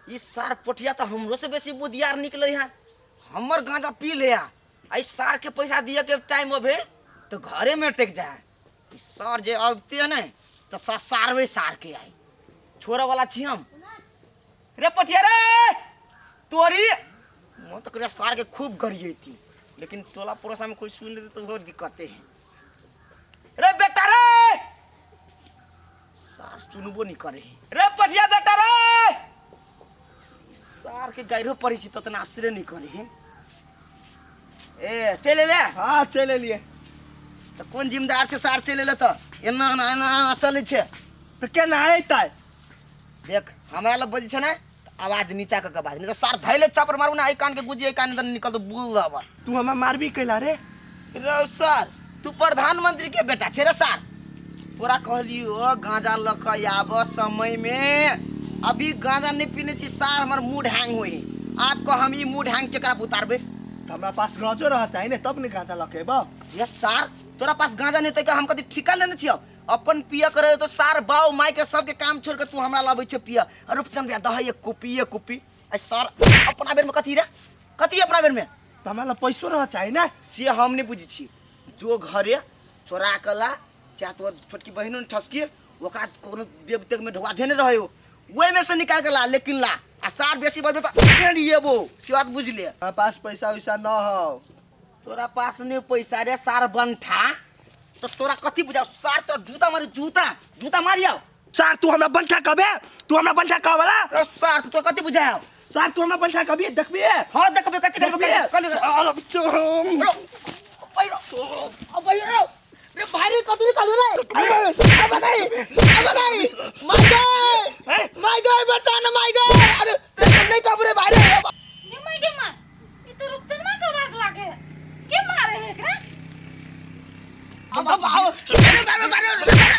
इस सार पोठिया तो हमरो से बेसी बुधियार निकले है। हमर गांजा पी ले आई सार के पैसा दिए के टाइम अबे तो घरे में टेक जाए। इस सार जे अबते है ना तो सारवे सार के आई छोरा वाला छी हम। रे पोठिया रे तोरी मैं तो करे सार के खूब गरिए थी, लेकिन टोला पड़ोसा में कोई सुन ले तो बहुत दिक्कतें है। रे बेटा रे सार सुनबो नहीं करे। रे पोठिया बेटा रे सार के गायरो परिचित तो आश्चर्य नहीं करे है। ए चले ले। हाँ चले लिए। तो कौन जिम्मेदार छे सार चले ले तो एना ना चले छे तो क्या ना है देख हमारा लोग बजे छे ना आवाज नीचा का आवाज नहीं तो सार धैले चापर मारू ना आई कान के गुजी आई कान अंदर निकल तो बोल रहा। तू हमें मार भी कैला रे। रे सर तू प्रधानमंत्री के बेटा छे रे सर। तोरा कहलियो गांजा लक आब समय में अभी गांजा नहीं पीने छी सार हमर मूड हैंग होई। आपको हम ई मूड हैंग केकरा उतारबे? हमरा पास गांजो रह चाहिए ने तब ने गांजा लकेबा। ये सार तोरा पास गांजा नहीं तो हम कदी ठिका लेने छियो अपन पिया करे तो सार बाऊ माई के सब के काम छोड़ के तू हमरा लाबै छे पिया। अरे रूपचंद भैया दह एक कुपी ए सर अपना बेर में कथी रे कथी अपना बेर में तो हमरा पैसो रह चाहिए ना से हम नहीं बुझी छी। जो घरे चोरा कला चाहे तोर छोटकी बहिनो ने ठसकी ओकरा कोनो बेग तेग में ढुका देने रहे हो वही में से निकाल के ला, लेकिन ला आ सार बेसी बजबे तो एड़िएबो से बात बुझ ले। हमरा पास पैसा वैसा न हो। तोरा पास नहीं पैसा रे सार बनठा तो तोरा कथी बुझाओ सार तो जूता मारी जूता मारियो। सार तू हमरा बंठा कबे तू हमरा बंठा का वाला रे सार तू कथी बुझाओ सार तू हमरा बंठा कबे देखबी। हां देखबे कथी करबे कल रे भाई कतु निकालू रे अब गई माय गॉड बचा ना माय गॉड। अरे नहीं कब रे भाई रे ये मां ये तो रुकते ना तो आवाज लागे के मारे है एकरा। अब आओ अरे बारे अरे भाई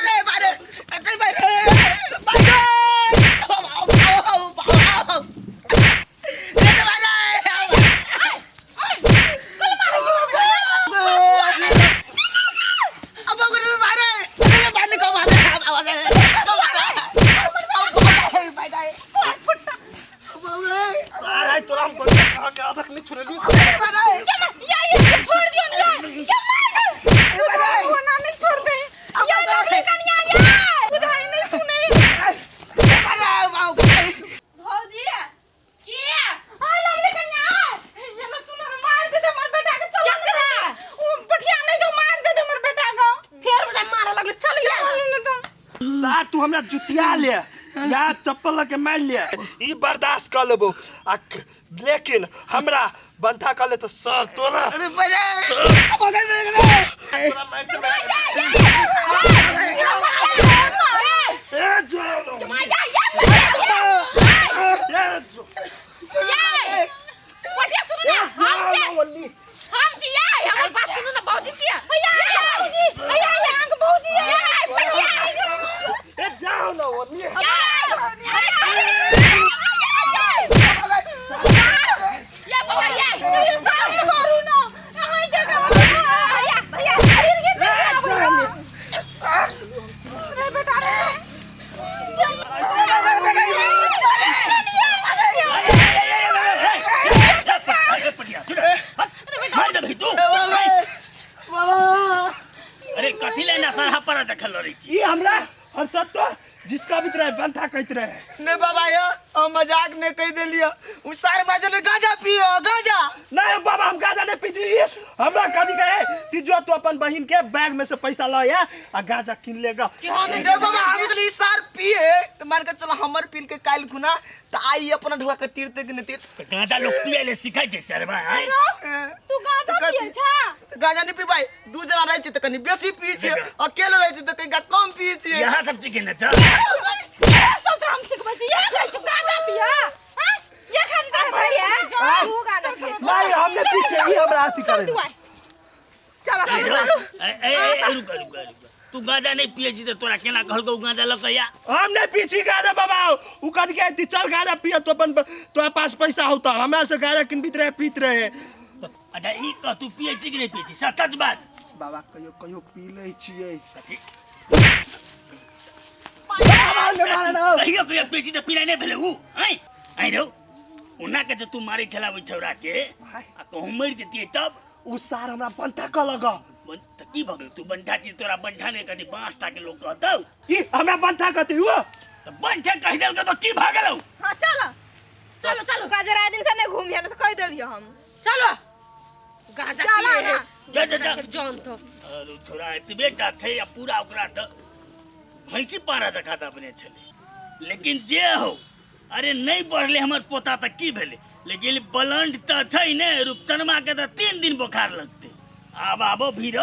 तू हमरा जुतिया ले या चप्पल के मार ले ई बर्दाश्त कर लेबो लेकिन हमरा बंधा कर ले तो सर तोरा अरे बड़े जिसका भी तरह बंधा कहते रहे ने बाबा यो मजाक ने कह दे लियो उ सार माजे ने गांजा पियो गांजा नहीं बाबा हम गांजा नहीं पीती हमरा कदी कहे कि जो तू अपन बहिन के बैग में से पैसा ला या आ गांजा किन लेगा। रे बाबा हम तो ई सार पिए तो मान के चलो हमर पील के काल खुना तो आई अपना ढुआ के तीरते दिन तीर तो गांजा लोग पिए ले सिखाई दे सर भाई तू गांजा पिए छा गांजा नहीं पी भाई दू जना रहे छ त कनी बेसी पी छ अकेले रहे छ त कहीं कम पी छ यहां सब चिकन न छ सब तो हम सिखबे छी ये तू गांजा पिया हां ये खंदा भैया तू गांजा पिए नहीं हमने पीछे ही हमरा आती करे चल रुक तू गांजा नहीं पिए छी तो तोरा केना कहल को गांजा लकया हम नहीं पीछी गांजा बाबा उ कद के ती चल गांजा पिए तो अपन तोरा पास पैसा होता हमरा से गांजा किन बीत रहे पीत रहे। अच्छा ई क तू पिए छी कि नहीं पिए छी सच बात बाबा कहियो पी ले छिए कहियो पिए छी तो पिना नहीं भेले उ हैं आई रो उना के जो तू मारी छला वो छौरा के आ तो हम मर जतिए तब उ सार हमरा बंधा क लगा त की भगल तू बंठा छी तोरा बंठा ने कदी 5 टा के लोग कहतौ ई हमरा बंधा कते हुआ त बंठा कह देल के तो की भागलौ हां चलो चलो चलो राजा दिन से नहीं घूम तो कह देलियो हम चलो गाजा जा, जा, जा। जान तो अरे थोड़ा इतबे टा छै या पूरा ओकरा त भैंसी पारा त खाता बने छले लेकिन जे हो अरे नहीं बढ़ले हमर पोता त की भेले लेकिन ब्लंट त छै ने रूपचनमा के त 3 दिन बुखार लगते आब आबो भीड़